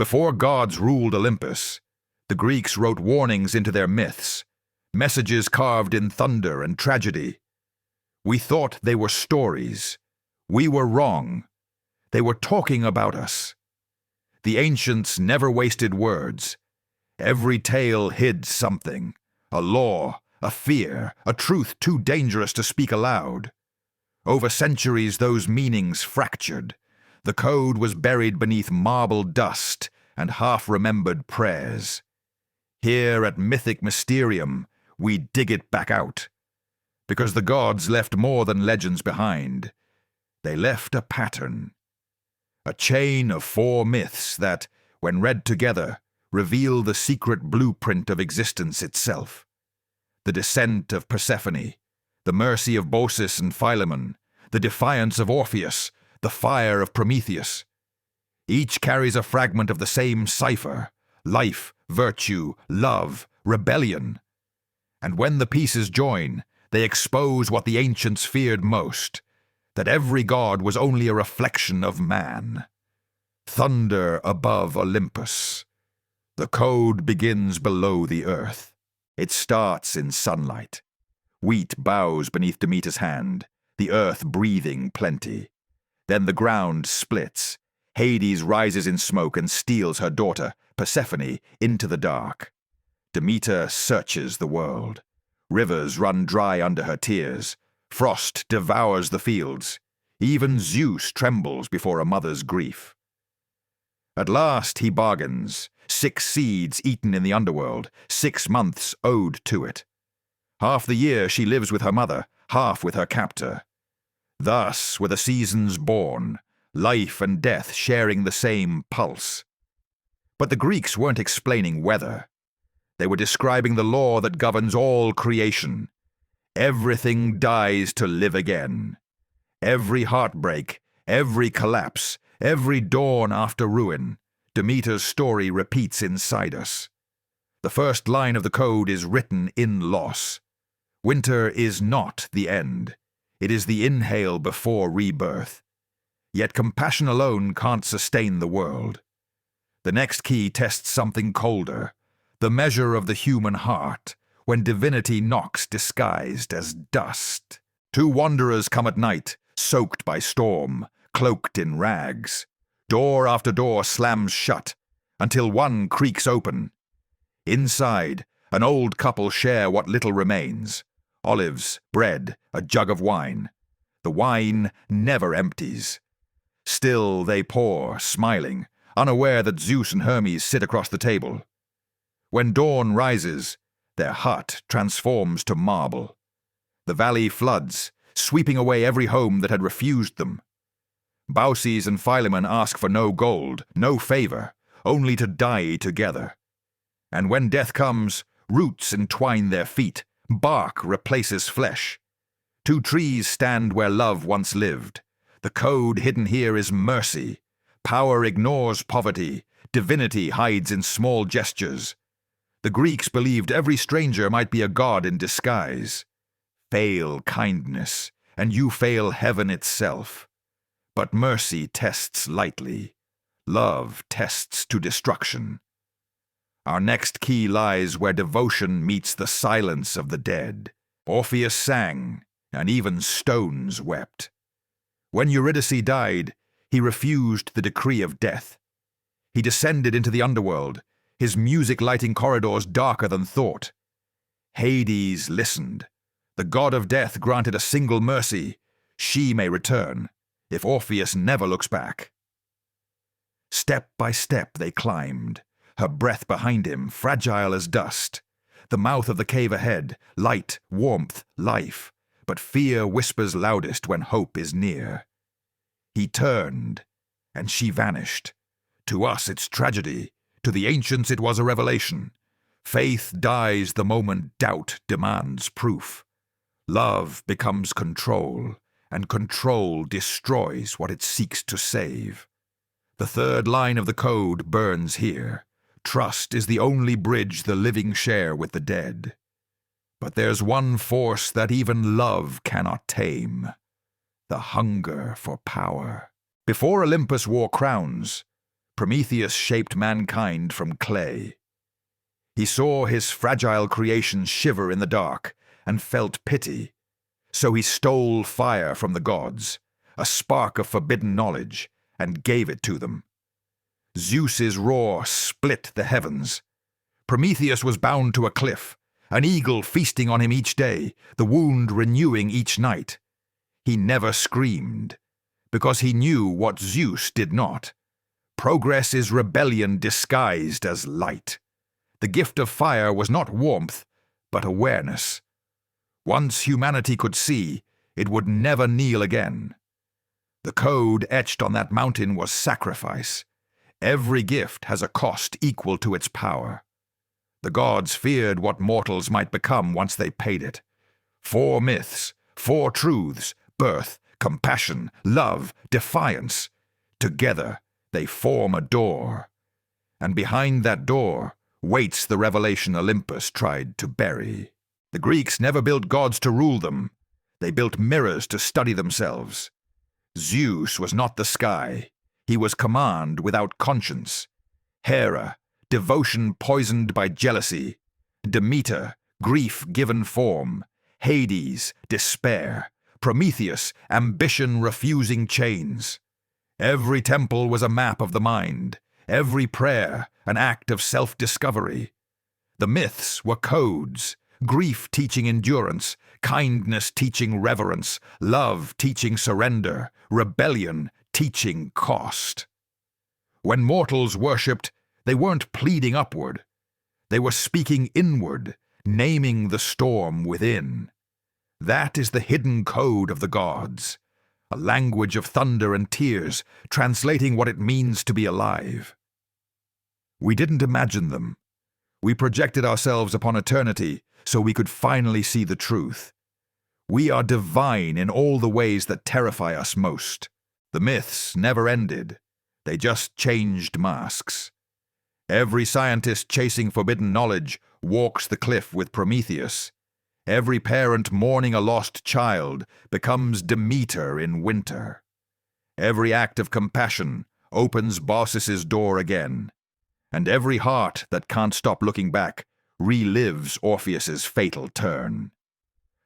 Before gods ruled Olympus, the Greeks wrote warnings into their myths, messages carved in thunder and tragedy. We thought they were stories. We were wrong. They were talking about us. The ancients never wasted words. Every tale hid something, a law, a fear, a truth too dangerous to speak aloud. Over centuries those meanings fractured. The code was buried beneath marble dust and half-remembered prayers. Here at Mythic Mysterium, we dig it back out. Because the gods left more than legends behind. They left a pattern. A chain of 4 myths that, when read together, reveal the secret blueprint of existence itself. The descent of Persephone, the mercy of Baucis and Philemon, the defiance of Orpheus, the fire of Prometheus. Each carries a fragment of the same cipher: life, virtue, love, rebellion. And when the pieces join, they expose what the ancients feared most, that every god was only a reflection of man. Thunder above Olympus. The code begins below the earth. It starts in sunlight. Wheat bows beneath Demeter's hand, the earth breathing plenty. Then the ground splits. Hades rises in smoke and steals her daughter, Persephone, into the dark. Demeter searches the world. Rivers run dry under her tears. Frost devours the fields. Even Zeus trembles before a mother's grief. At last he bargains. 6 seeds eaten in the underworld, 6 months owed to it. Half the year she lives with her mother, half with her captor. Thus were the seasons born, life and death sharing the same pulse. But the Greeks weren't explaining weather. They were describing the law that governs all creation. Everything dies to live again. Every heartbreak, every collapse, every dawn after ruin, Demeter's story repeats inside us. The first line of the code is written in loss. Winter is not the end. It is the inhale before rebirth. Yet compassion alone can't sustain the world. The next key tests something colder, the measure of the human heart, when divinity knocks disguised as dust. 2 wanderers come at night, soaked by storm, cloaked in rags. Door after door slams shut, until one creaks open. Inside, an old couple share what little remains: olives, bread, a jug of wine. The wine never empties. Still they pour, smiling, unaware that Zeus and Hermes sit across the table. When dawn rises, their hut transforms to marble. The valley floods, sweeping away every home that had refused them. Baucis and Philemon ask for no gold, no favor, only to die together. And when death comes, roots entwine their feet, bark replaces flesh. 2 trees stand where love once lived. The code hidden here is mercy. Power ignores poverty. Divinity hides in small gestures. The Greeks believed every stranger might be a god in disguise. Fail kindness, and you fail heaven itself. But mercy tests lightly. Love tests to destruction. Our next key lies where devotion meets the silence of the dead. Orpheus sang, and even stones wept. When Eurydice died, he refused the decree of death. He descended into the underworld, his music lighting corridors darker than thought. Hades listened. The god of death granted a single mercy: she may return, if Orpheus never looks back. Step by step they climbed, her breath behind him, fragile as dust. The mouth of the cave ahead, light, warmth, life, but fear whispers loudest when hope is near. He turned, and she vanished. To us it's tragedy, to the ancients it was a revelation. Faith dies the moment doubt demands proof. Love becomes control, and control destroys what it seeks to save. The 3rd line of the code burns here. Trust is the only bridge the living share with the dead. But there's one force that even love cannot tame: the hunger for power. Before Olympus wore crowns, Prometheus shaped mankind from clay. He saw his fragile creation shiver in the dark and felt pity. So he stole fire from the gods, a spark of forbidden knowledge, and gave it to them. Zeus's roar split the heavens. Prometheus was bound to a cliff, an eagle feasting on him each day, the wound renewing each night. He never screamed, because he knew what Zeus did not. Progress is rebellion disguised as light. The gift of fire was not warmth, but awareness. Once humanity could see, it would never kneel again. The code etched on that mountain was sacrifice. Every gift has a cost equal to its power. The gods feared what mortals might become once they paid it. 4 myths, 4 truths, birth, compassion, love, defiance. Together, they form a door. And behind that door waits the revelation Olympus tried to bury. The Greeks never built gods to rule them. They built mirrors to study themselves. Zeus was not the sky. He was command without conscience. Hera, devotion poisoned by jealousy. Demeter, grief given form. Hades, despair. Prometheus, ambition refusing chains. Every temple was a map of the mind. Every prayer, an act of self-discovery. The myths were codes. Grief teaching endurance, kindness teaching reverence, love teaching surrender, rebellion teaching cost. When mortals worshipped, they weren't pleading upward. They were speaking inward, naming the storm within. That is the hidden code of the gods, a language of thunder and tears, translating what it means to be alive. We didn't imagine them. We projected ourselves upon eternity, so we could finally see the truth. We are divine in all the ways that terrify us most. The myths never ended. They just changed masks. Every scientist chasing forbidden knowledge walks the cliff with Prometheus. Every parent mourning a lost child becomes Demeter in winter. Every act of compassion opens Baucis's door again. And every heart that can't stop looking back relives Orpheus's fatal turn.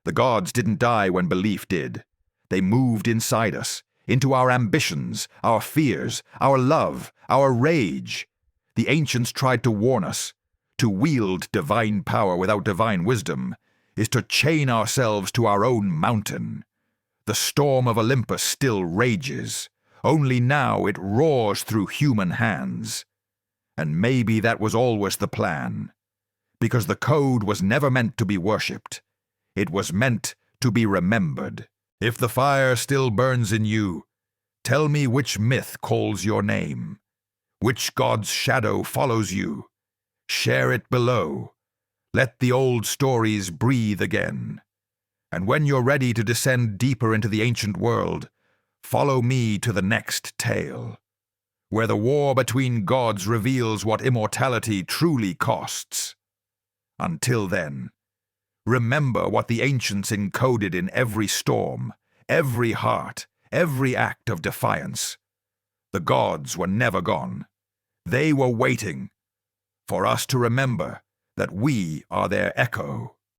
The gods didn't die when belief did. They moved inside us, into our ambitions, our fears, our love, our rage. The ancients tried to warn us. To wield divine power without divine wisdom is to chain ourselves to our own mountain. The storm of Olympus still rages. Only now it roars through human hands. And maybe that was always the plan. Because the code was never meant to be worshipped. It was meant to be remembered. If the fire still burns in you, tell me which myth calls your name. Which god's shadow follows you. Share it below. Let the old stories breathe again. And when you're ready to descend deeper into the ancient world, follow me to the next tale, where the war between gods reveals what immortality truly costs. Until then, remember what the ancients encoded in every storm, every heart, every act of defiance. The gods were never gone. They were waiting for us to remember that we are their echo.